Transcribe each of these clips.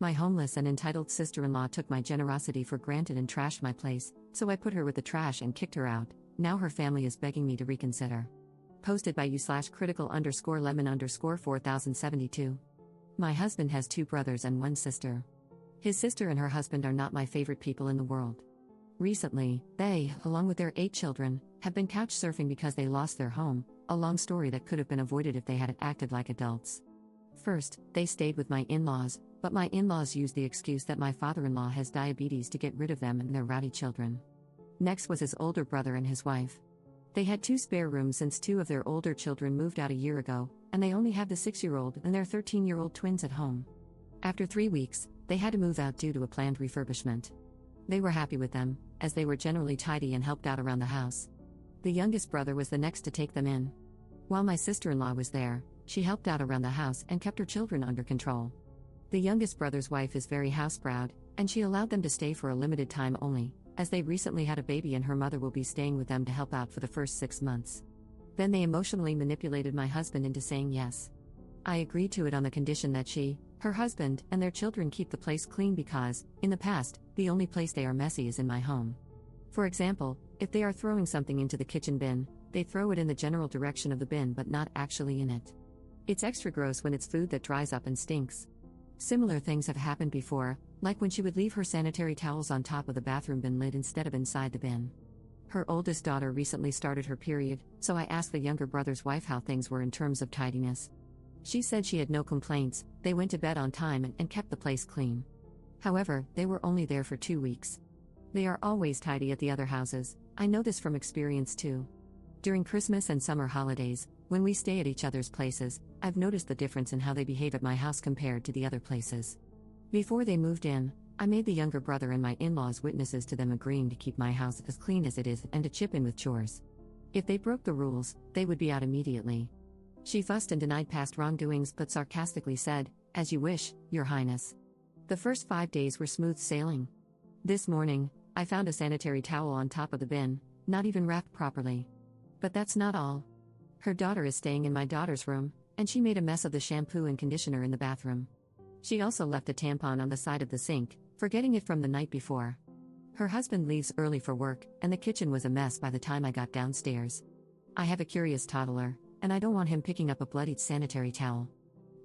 My homeless and entitled sister-in-law took my generosity for granted and trashed my place, so I put her with the trash and kicked her out. Now her family is begging me to reconsider. Posted by you/critical_lemon_4072. My husband has 2 brothers and 1 sister. His sister and her husband are not my favorite people in the world. Recently, they, along with their 8 children, have been couch surfing because they lost their home, a long story that could have been avoided if they had acted like adults. First, they stayed with my in-laws, but my in-laws used the excuse that my father-in-law has diabetes to get rid of them and their rowdy children. Next was his older brother and his wife. They had 2 spare rooms since 2 of their older children moved out a year ago, and they only have the 6-year-old and their 13-year-old twins at home. After 3 weeks, they had to move out due to a planned refurbishment. They were happy with them, as they were generally tidy and helped out around the house. The youngest brother was the next to take them in. While my sister-in-law was there, she helped out around the house and kept her children under control. The youngest brother's wife is very house-proud, and she allowed them to stay for a limited time only, as they recently had a baby and her mother will be staying with them to help out for the first 6 months. Then they emotionally manipulated my husband into saying yes. I agreed to it on the condition that she, her husband, and their children keep the place clean because, in the past, the only place they are messy is in my home. For example, if they are throwing something into the kitchen bin, they throw it in the general direction of the bin but not actually in it. It's extra gross when it's food that dries up and stinks. Similar things have happened before, like when she would leave her sanitary towels on top of the bathroom bin lid instead of inside the bin. Her oldest daughter recently started her period, so I asked the younger brother's wife how things were in terms of tidiness. She said she had no complaints, they went to bed on time and kept the place clean. However, they were only there for 2 weeks. They are always tidy at the other houses, I know this from experience too. During Christmas and summer holidays, when we stay at each other's places, I've noticed the difference in how they behave at my house compared to the other places. Before they moved in, I made the younger brother and my in-laws witnesses to them agreeing to keep my house as clean as it is and to chip in with chores. If they broke the rules, they would be out immediately. She fussed and denied past wrongdoings but sarcastically said, "As you wish, Your Highness." The first 5 days were smooth sailing. This morning, I found a sanitary towel on top of the bin, not even wrapped properly. But that's not all. Her daughter is staying in my daughter's room, and she made a mess of the shampoo and conditioner in the bathroom. She also left a tampon on the side of the sink, forgetting it from the night before. Her husband leaves early for work, and the kitchen was a mess by the time I got downstairs. I have a curious toddler, and I don't want him picking up a bloodied sanitary towel.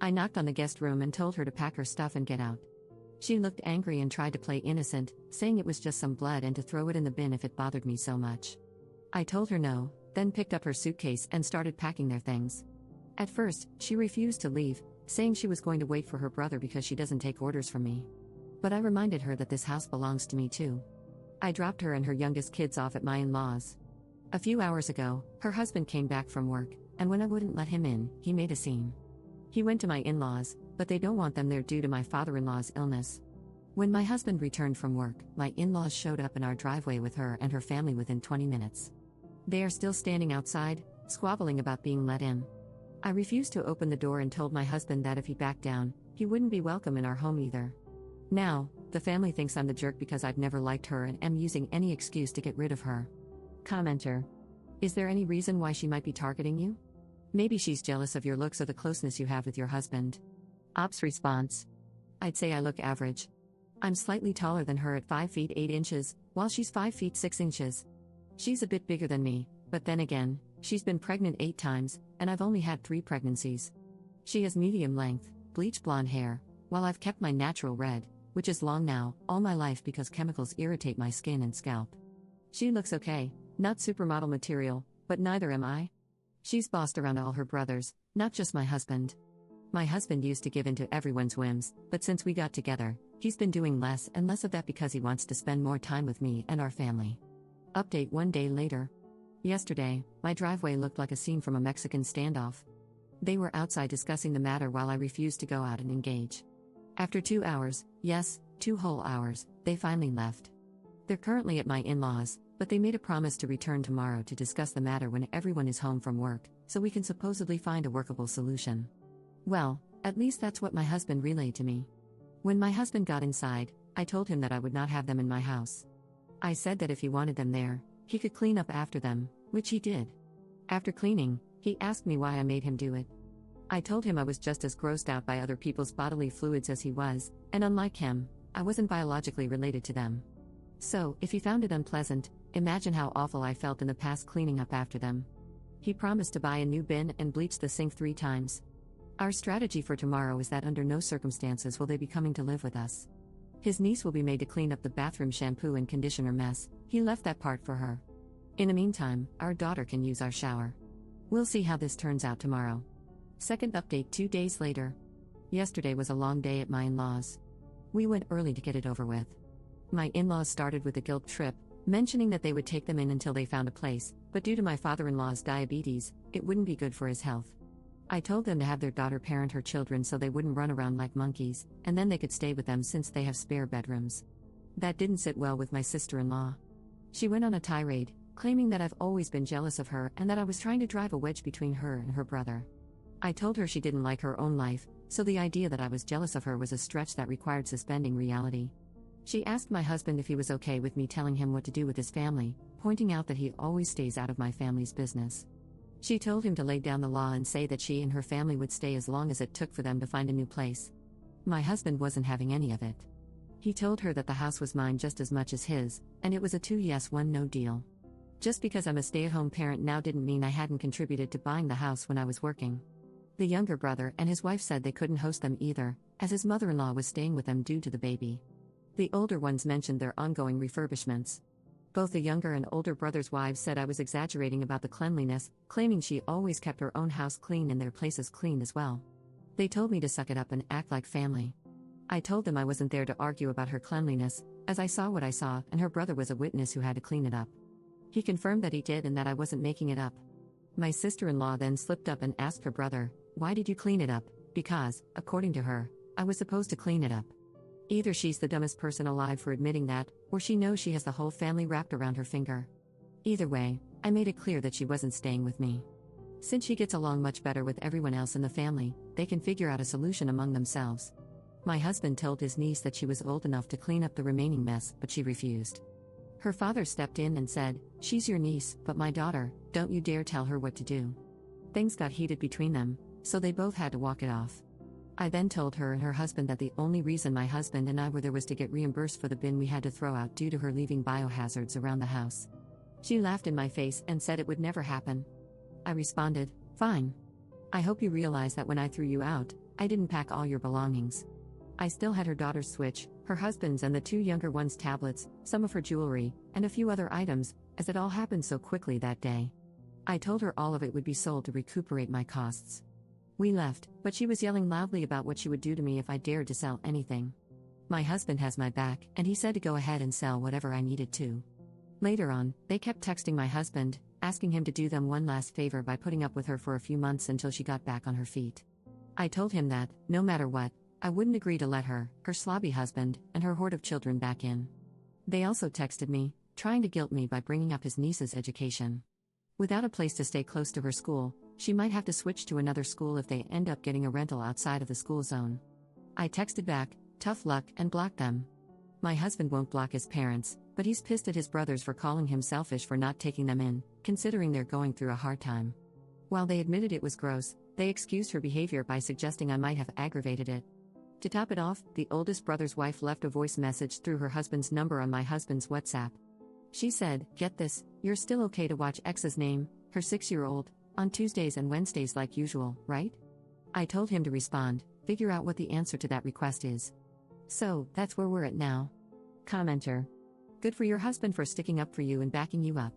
I knocked on the guest room and told her to pack her stuff and get out. She looked angry and tried to play innocent, saying it was just some blood and to throw it in the bin if it bothered me so much. I told her no, then picked up her suitcase and started packing their things. At first, she refused to leave, saying she was going to wait for her brother because she doesn't take orders from me. But I reminded her that this house belongs to me too. I dropped her and her youngest kids off at my in-laws. A few hours ago, her husband came back from work, and when I wouldn't let him in, he made a scene. He went to my in-laws, but they don't want them there due to my father-in-law's illness. When my husband returned from work, my in-laws showed up in our driveway with her and her family within 20 minutes. They are still standing outside, squabbling about being let in. I refused to open the door and told my husband that if he backed down, he wouldn't be welcome in our home either. Now, the family thinks I'm the jerk because I've never liked her and am using any excuse to get rid of her. Commenter: is there any reason why she might be targeting you? Maybe she's jealous of your looks or the closeness you have with your husband. Ops response: I'd say I look average. I'm slightly taller than her at 5 feet 8 inches, while she's 5 feet 6 inches. She's a bit bigger than me, but then again, she's been pregnant 8 times, and I've only had 3 pregnancies. She has medium length, bleach blonde hair, while I've kept my natural red, which is long now, all my life because chemicals irritate my skin and scalp. She looks okay, not supermodel material, but neither am I. She's bossed around all her brothers, not just my husband. My husband used to give in to everyone's whims, but since we got together, he's been doing less and less of that because he wants to spend more time with me and our family. Update 1 day later. Yesterday, my driveway looked like a scene from a Mexican standoff. They were outside discussing the matter while I refused to go out and engage. After 2 hours, yes, 2 whole hours, they finally left. They're currently at my in-laws, but they made a promise to return tomorrow to discuss the matter when everyone is home from work, so we can supposedly find a workable solution. Well, at least that's what my husband relayed to me. When my husband got inside, I told him that I would not have them in my house. I said that if he wanted them there, he could clean up after them, which he did. After cleaning, he asked me why I made him do it. I told him I was just as grossed out by other people's bodily fluids as he was, and unlike him, I wasn't biologically related to them. So, if he found it unpleasant, imagine how awful I felt in the past cleaning up after them. He promised to buy a new bin and bleach the sink 3 times. Our strategy for tomorrow is that under no circumstances will they be coming to live with us. His niece will be made to clean up the bathroom shampoo and conditioner mess. He left that part for her. In the meantime, our daughter can use our shower. We'll see how this turns out tomorrow. Second update 2 days later. Yesterday was a long day at my in-laws. We went early to get it over with. My in-laws started with a guilt trip, mentioning that they would take them in until they found a place, but due to my father-in-law's diabetes, it wouldn't be good for his health. I told them to have their daughter parent her children so they wouldn't run around like monkeys, and then they could stay with them since they have spare bedrooms. That didn't sit well with my sister-in-law. She went on a tirade, claiming that I've always been jealous of her and that I was trying to drive a wedge between her and her brother. I told her she didn't like her own life, so the idea that I was jealous of her was a stretch that required suspending reality. She asked my husband if he was okay with me telling him what to do with his family, pointing out that he always stays out of my family's business. She told him to lay down the law and say that she and her family would stay as long as it took for them to find a new place. My husband wasn't having any of it. He told her that the house was mine just as much as his, and it was a 2 yes 1 no deal. Just because I'm a stay-at-home parent now didn't mean I hadn't contributed to buying the house when I was working. The younger brother and his wife said they couldn't host them either, as his mother-in-law was staying with them due to the baby. The older ones mentioned their ongoing refurbishments. Both the younger and older brothers' wives said I was exaggerating about the cleanliness, claiming she always kept her own house clean and their places clean as well. They told me to suck it up and act like family. I told them I wasn't there to argue about her cleanliness, as I saw what I saw, and her brother was a witness who had to clean it up. He confirmed that he did and that I wasn't making it up. My sister-in-law then slipped up and asked her brother, "Why did you clean it up?" Because, according to her, I was supposed to clean it up. Either she's the dumbest person alive for admitting that, or she knows she has the whole family wrapped around her finger. Either way, I made it clear that she wasn't staying with me. Since she gets along much better with everyone else in the family, they can figure out a solution among themselves. My husband told his niece that she was old enough to clean up the remaining mess, but she refused. Her father stepped in and said, "She's your niece, but my daughter, don't you dare tell her what to do." Things got heated between them, so they both had to walk it off. I then told her and her husband that the only reason my husband and I were there was to get reimbursed for the bin we had to throw out due to her leaving biohazards around the house. She laughed in my face and said it would never happen. I responded, "Fine. I hope you realize that when I threw you out, I didn't pack all your belongings." I still had her daughter's Switch, her husband's and the 2 younger ones' tablets, some of her jewelry, and a few other items, as it all happened so quickly that day. I told her all of it would be sold to recuperate my costs. We left, but she was yelling loudly about what she would do to me if I dared to sell anything. My husband has my back, and he said to go ahead and sell whatever I needed to. Later on, they kept texting my husband, asking him to do them one last favor by putting up with her for a few months until she got back on her feet. I told him that, no matter what, I wouldn't agree to let her, her slobby husband, and her horde of children back in. They also texted me, trying to guilt me by bringing up his niece's education. Without a place to stay close to her school, she might have to switch to another school if they end up getting a rental outside of the school zone. I texted back, "Tough luck," and blocked them. My husband won't block his parents, but he's pissed at his brothers for calling him selfish for not taking them in, considering they're going through a hard time. While they admitted it was gross, they excused her behavior by suggesting I might have aggravated it. To top it off, the oldest brother's wife left a voice message through her husband's number on my husband's WhatsApp. She said, "Get this, you're still okay to watch X's name, her 6-year-old, on Tuesdays and Wednesdays like usual, right?" I told him to respond, "Figure out what the answer to that request is." So, that's where we're at now. Commenter. Good for your husband for sticking up for you and backing you up.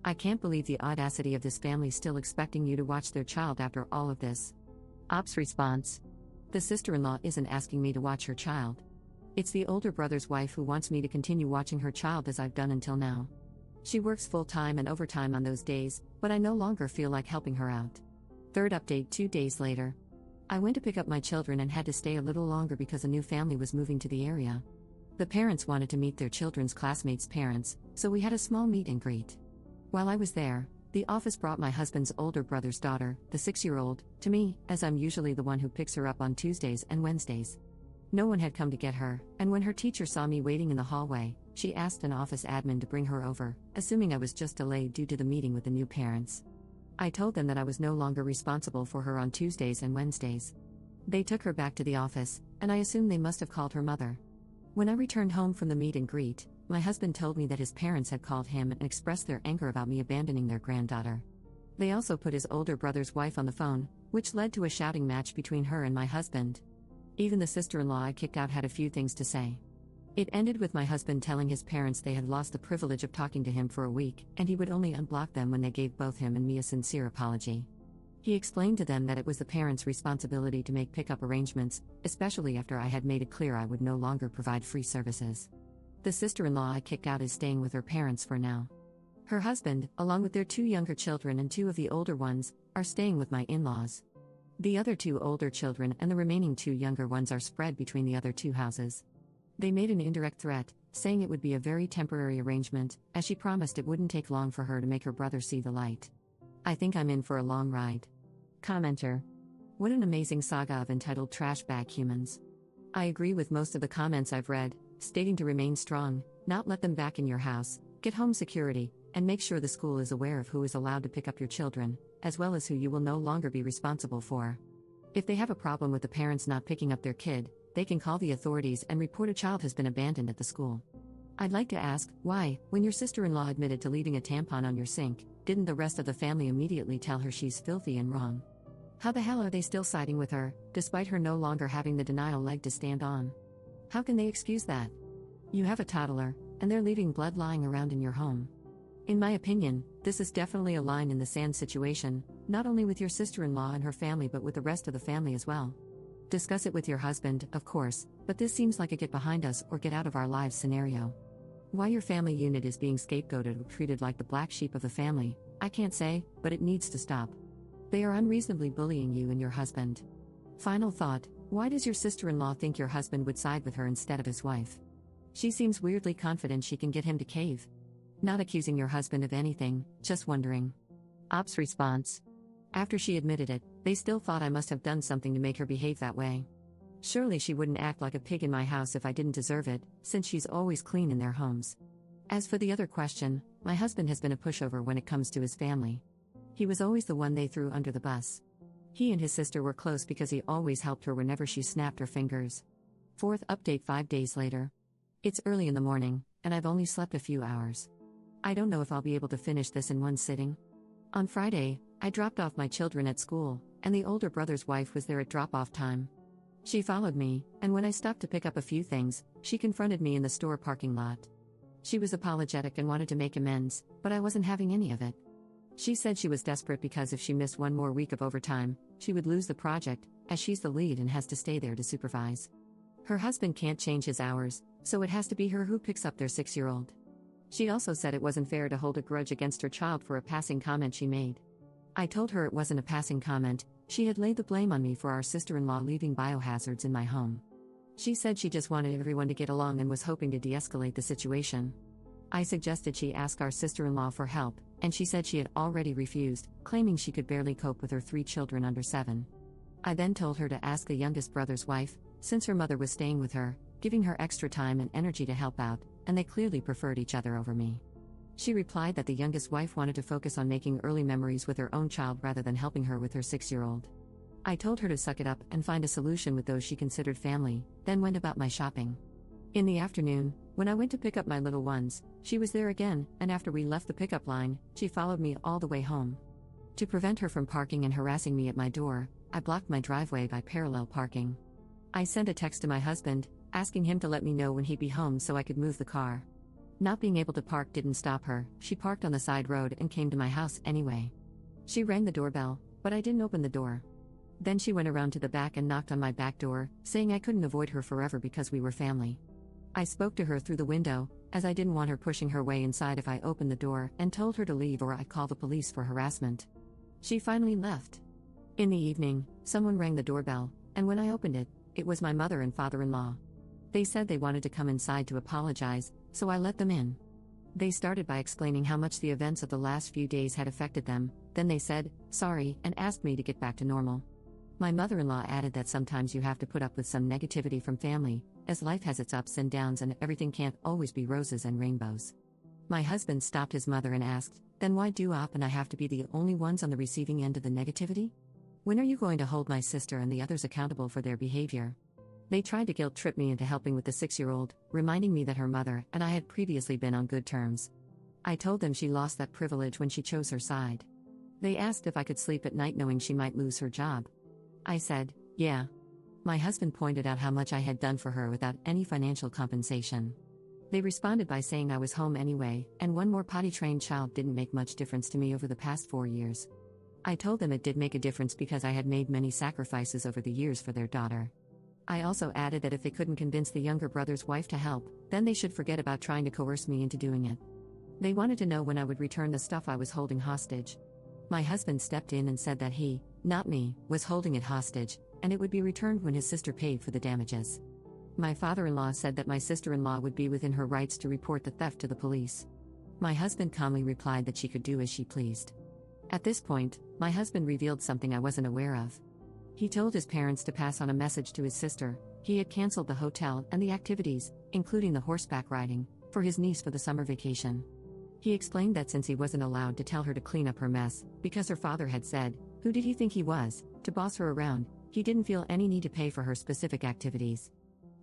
I can't believe the audacity of this family still expecting you to watch their child after all of this. Ops response. The sister-in-law isn't asking me to watch her child. It's the older brother's wife who wants me to continue watching her child as I've done until now. She works full-time and overtime on those days, but I no longer feel like helping her out. Third update 2 days later. I went to pick up my children and had to stay a little longer because a new family was moving to the area. The parents wanted to meet their children's classmates' parents, so we had a small meet and greet. While I was there, the office brought my husband's older brother's daughter, the 6-year-old, to me, as I'm usually the one who picks her up on Tuesdays and Wednesdays. No one had come to get her, and when her teacher saw me waiting in the hallway, she asked an office admin to bring her over, assuming I was just delayed due to the meeting with the new parents. I told them that I was no longer responsible for her on Tuesdays and Wednesdays. They took her back to the office, and I assumed they must have called her mother. When I returned home from the meet and greet, my husband told me that his parents had called him and expressed their anger about me abandoning their granddaughter. They also put his older brother's wife on the phone, which led to a shouting match between her and my husband. Even the sister-in-law I kicked out had a few things to say. It ended with my husband telling his parents they had lost the privilege of talking to him for a week, and he would only unblock them when they gave both him and me a sincere apology. He explained to them that it was the parents' responsibility to make pickup arrangements, especially after I had made it clear I would no longer provide free services. The sister-in-law I kicked out is staying with her parents for now. Her husband, along with their 2 younger children and 2 of the older ones, are staying with my in-laws. The other 2 older children and the remaining 2 younger ones are spread between the other 2 houses. They made an indirect threat, saying it would be a very temporary arrangement, as she promised it wouldn't take long for her to make her brother see the light. I think I'm in for a long ride. Commenter. What an amazing saga of entitled trash bag humans. I agree with most of the comments I've read, stating to remain strong, not let them back in your house, get home security, and make sure the school is aware of who is allowed to pick up your children, as well as who you will no longer be responsible for. If they have a problem with the parents not picking up their kid, they can call the authorities and report a child has been abandoned at the school. I'd like to ask, why, when your sister-in-law admitted to leaving a tampon on your sink, didn't the rest of the family immediately tell her she's filthy and wrong? How the hell are they still siding with her, despite her no longer having the denial leg to stand on? How can they excuse that? You have a toddler, and they're leaving blood lying around in your home. In my opinion, this is definitely a line in the sand situation, not only with your sister-in-law and her family but with the rest of the family as well. Discuss it with your husband, of course, but this seems like a get behind us or get out of our lives scenario. Why your family unit is being scapegoated or treated like the black sheep of the family, I can't say, but it needs to stop. They are unreasonably bullying you and your husband. Final thought, why does your sister-in-law think your husband would side with her instead of his wife? She seems weirdly confident she can get him to cave. Not accusing your husband of anything, just wondering. Ops response. After she admitted it, they still thought I must have done something to make her behave that way. Surely she wouldn't act like a pig in my house if I didn't deserve it, since she's always clean in their homes. As for the other question, my husband has been a pushover when it comes to his family. He was always the one they threw under the bus. He and his sister were close because he always helped her whenever she snapped her fingers. Fourth update 5 days later. It's early in the morning, and I've only slept a few hours. I don't know if I'll be able to finish this in one sitting. On Friday, I dropped off my children at school, and the older brother's wife was there at drop-off time. She followed me, and when I stopped to pick up a few things, she confronted me in the store parking lot. She was apologetic and wanted to make amends, but I wasn't having any of it. She said she was desperate because if she missed one more week of overtime, she would lose the project, as she's the lead and has to stay there to supervise. Her husband can't change his hours, so it has to be her who picks up their 6-year-old. She also said it wasn't fair to hold a grudge against her child for a passing comment she made. I told her it wasn't a passing comment, she had laid the blame on me for our sister-in-law leaving biohazards in my home. She said she just wanted everyone to get along and was hoping to de-escalate the situation. I suggested she ask our sister-in-law for help, and she said she had already refused, claiming she could barely cope with her 3 children under 7. I then told her to ask the youngest brother's wife, since her mother was staying with her, giving her extra time and energy to help out, and they clearly preferred each other over me. She replied that the youngest wife wanted to focus on making early memories with her own child rather than helping her with her 6-year-old. I told her to suck it up and find a solution with those she considered family, then went about my shopping. In the afternoon, when I went to pick up my little ones, she was there again, and after we left the pickup line, she followed me all the way home. To prevent her from parking and harassing me at my door, I blocked my driveway by parallel parking. I sent a text to my husband, asking him to let me know when he'd be home so I could move the car. Not being able to park didn't stop her, she parked on the side road and came to my house anyway. She rang the doorbell, but I didn't open the door. Then she went around to the back and knocked on my back door, saying I couldn't avoid her forever because we were family. I spoke to her through the window, as I didn't want her pushing her way inside if I opened the door, and told her to leave or I'd call the police for harassment. She finally left. In the evening, someone rang the doorbell, and when I opened it, it was my mother and father-in-law. They said they wanted to come inside to apologize, so I let them in. They started by explaining how much the events of the last few days had affected them, then they said, sorry, and asked me to get back to normal. My mother-in-law added that sometimes you have to put up with some negativity from family, as life has its ups and downs and everything can't always be roses and rainbows. My husband stopped his mother and asked, Then why do Op and I have to be the only ones on the receiving end of the negativity? When are you going to hold my sister and the others accountable for their behavior? They tried to guilt trip me into helping with the 6-year-old, reminding me that her mother and I had previously been on good terms. I told them she lost that privilege when she chose her side. They asked if I could sleep at night knowing she might lose her job. I said, yeah. My husband pointed out how much I had done for her without any financial compensation. They responded by saying I was home anyway, and one more potty-trained child didn't make much difference to me over the past 4 years. I told them it did make a difference because I had made many sacrifices over the years for their daughter. I also added that if they couldn't convince the younger brother's wife to help, then they should forget about trying to coerce me into doing it. They wanted to know when I would return the stuff I was holding hostage. My husband stepped in and said that he, not me, was holding it hostage, and it would be returned when his sister paid for the damages. My father-in-law said that my sister-in-law would be within her rights to report the theft to the police. My husband calmly replied that she could do as she pleased. At this point, my husband revealed something I wasn't aware of. He told his parents to pass on a message to his sister. He had canceled the hotel and the activities, including the horseback riding, for his niece for the summer vacation. He explained that since he wasn't allowed to tell her to clean up her mess, because her father had said, who did he think he was, to boss her around, he didn't feel any need to pay for her specific activities.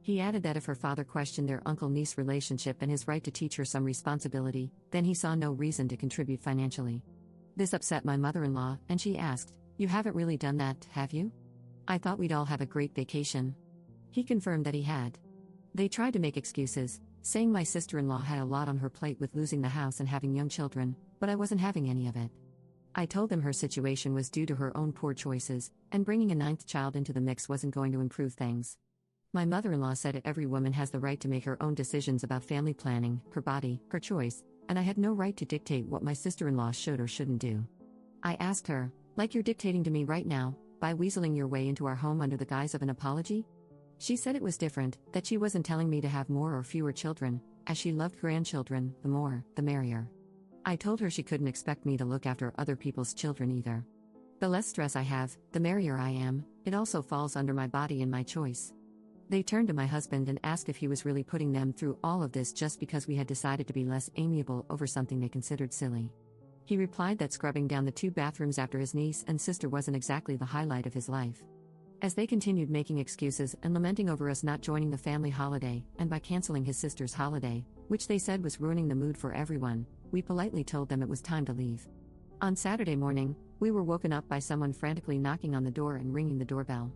He added that if her father questioned their uncle-niece relationship and his right to teach her some responsibility, then he saw no reason to contribute financially. This upset my mother-in-law, and she asked, "You haven't really done that, have you? I thought we'd all have a great vacation." He confirmed that he had. They tried to make excuses, saying my sister-in-law had a lot on her plate with losing the house and having young children, but I wasn't having any of it. I told them her situation was due to her own poor choices, and bringing a 9th child into the mix wasn't going to improve things. My mother-in-law said every woman has the right to make her own decisions about family planning, her body, her choice, and I had no right to dictate what my sister-in-law should or shouldn't do. I asked her, like you're dictating to me right now, by weaseling your way into our home under the guise of an apology? She said it was different, that she wasn't telling me to have more or fewer children, as she loved grandchildren, the more, the merrier. I told her she couldn't expect me to look after other people's children either. The less stress I have, the merrier I am, it also falls under my body and my choice. They turned to my husband and asked if he was really putting them through all of this just because we had decided to be less amiable over something they considered silly. He replied that scrubbing down the 2 bathrooms after his niece and sister wasn't exactly the highlight of his life. As they continued making excuses and lamenting over us not joining the family holiday, and by canceling his sister's holiday, which they said was ruining the mood for everyone, we politely told them it was time to leave. On Saturday morning, we were woken up by someone frantically knocking on the door and ringing the doorbell.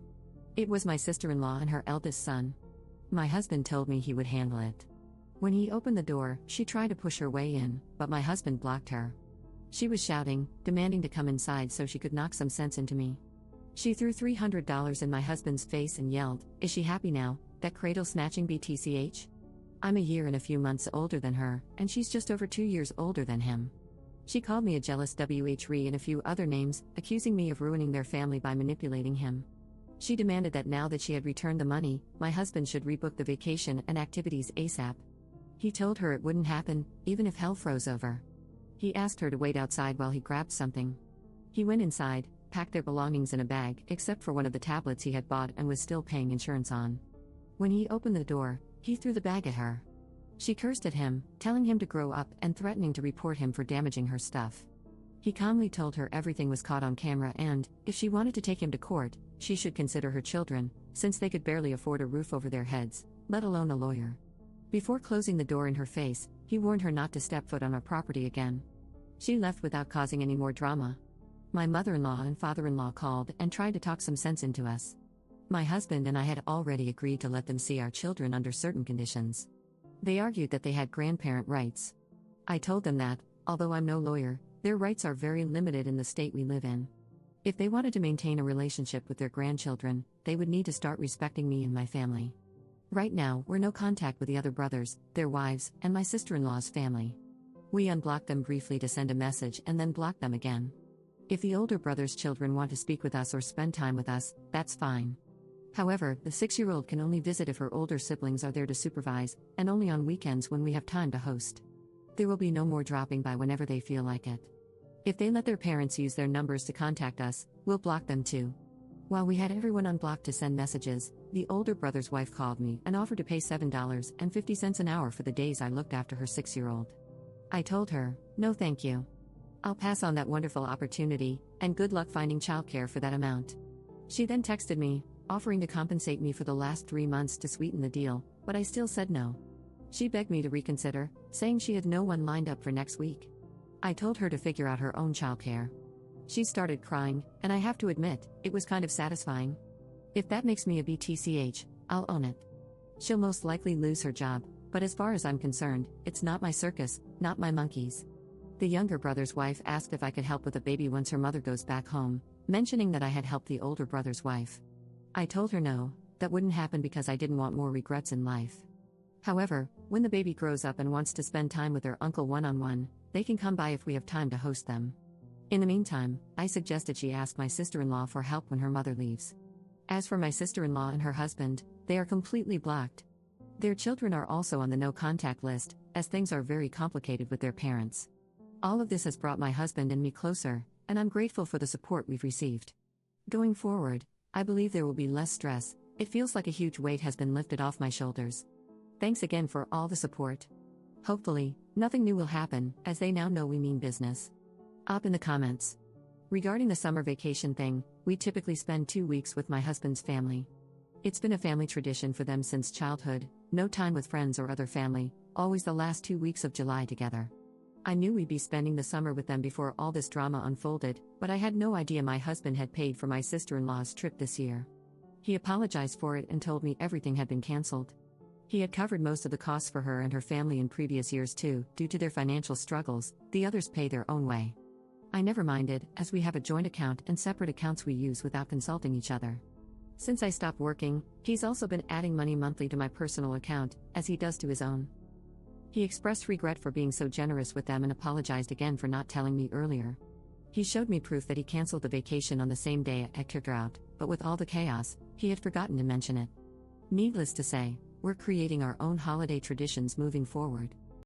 It was my sister-in-law and her eldest son. My husband told me he would handle it. When he opened the door, she tried to push her way in, but my husband blocked her. She was shouting, demanding to come inside so she could knock some sense into me. She threw $300 in my husband's face and yelled, "Is she happy now, that cradle-snatching BTCH? I'm a year and a few months older than her, and she's just over 2 years older than him." She called me a jealous WHRE and a few other names, accusing me of ruining their family by manipulating him. She demanded that now that she had returned the money, my husband should rebook the vacation and activities ASAP. He told her it wouldn't happen, even if hell froze over. He asked her to wait outside while he grabbed something. He went inside, packed their belongings in a bag, except for one of the tablets he had bought and was still paying insurance on. When he opened the door, he threw the bag at her. She cursed at him, telling him to grow up and threatening to report him for damaging her stuff. He calmly told her everything was caught on camera and, if she wanted to take him to court, she should consider her children, since they could barely afford a roof over their heads, let alone a lawyer. Before closing the door in her face, he warned her not to step foot on our property again. She left without causing any more drama. My mother-in-law and father-in-law called and tried to talk some sense into us. My husband and I had already agreed to let them see our children under certain conditions. They argued that they had grandparent rights. I told them that, although I'm no lawyer, their rights are very limited in the state we live in. If they wanted to maintain a relationship with their grandchildren, they would need to start respecting me and my family. Right now, we're no contact with the other brothers, their wives, and my sister-in-law's family. We unblocked them briefly to send a message and then blocked them again. If the older brother's children want to speak with us or spend time with us, that's fine. However, the 6-year-old can only visit if her older siblings are there to supervise, and only on weekends when we have time to host. There will be no more dropping by whenever they feel like it. If they let their parents use their numbers to contact us, we'll block them too. While we had everyone unblocked to send messages, the older brother's wife called me and offered to pay $7.50 an hour for the days I looked after her 6-year-old. I told her, no thank you. I'll pass on that wonderful opportunity, and good luck finding childcare for that amount. She then texted me, offering to compensate me for the last 3 months to sweeten the deal, but I still said no. She begged me to reconsider, saying she had no one lined up for next week. I told her to figure out her own childcare. She started crying, and I have to admit, it was kind of satisfying. If that makes me a BTCH, I'll own it. She'll most likely lose her job, but as far as I'm concerned, it's not my circus, not my monkeys. The younger brother's wife asked if I could help with a baby once her mother goes back home, mentioning that I had helped the older brother's wife. I told her no, that wouldn't happen because I didn't want more regrets in life. However, when the baby grows up and wants to spend time with their uncle one-on-one, they can come by if we have time to host them. In the meantime, I suggested she ask my sister-in-law for help when her mother leaves. As for my sister-in-law and her husband, they are completely blocked. Their children are also on the no-contact list, as things are very complicated with their parents. All of this has brought my husband and me closer, and I'm grateful for the support we've received. Going forward, I believe there will be less stress. It feels like a huge weight has been lifted off my shoulders. Thanks again for all the support. Hopefully, nothing new will happen, as they now know we mean business. Up in the comments. Regarding the summer vacation thing, we typically spend 2 weeks with my husband's family. It's been a family tradition for them since childhood, no time with friends or other family, always the last 2 weeks of July together. I knew we'd be spending the summer with them before all this drama unfolded, but I had no idea my husband had paid for my sister-in-law's trip this year. He apologized for it and told me everything had been canceled. He had covered most of the costs for her and her family in previous years too, due to their financial struggles. The others pay their own way. I never minded, as we have a joint account and separate accounts we use without consulting each other. Since I stopped working, he's also been adding money monthly to my personal account, as he does to his own. He expressed regret for being so generous with them and apologized again for not telling me earlier. He showed me proof that he canceled the vacation on the same day I kicked her out, but with all the chaos, he had forgotten to mention it. Needless to say, we're creating our own holiday traditions moving forward.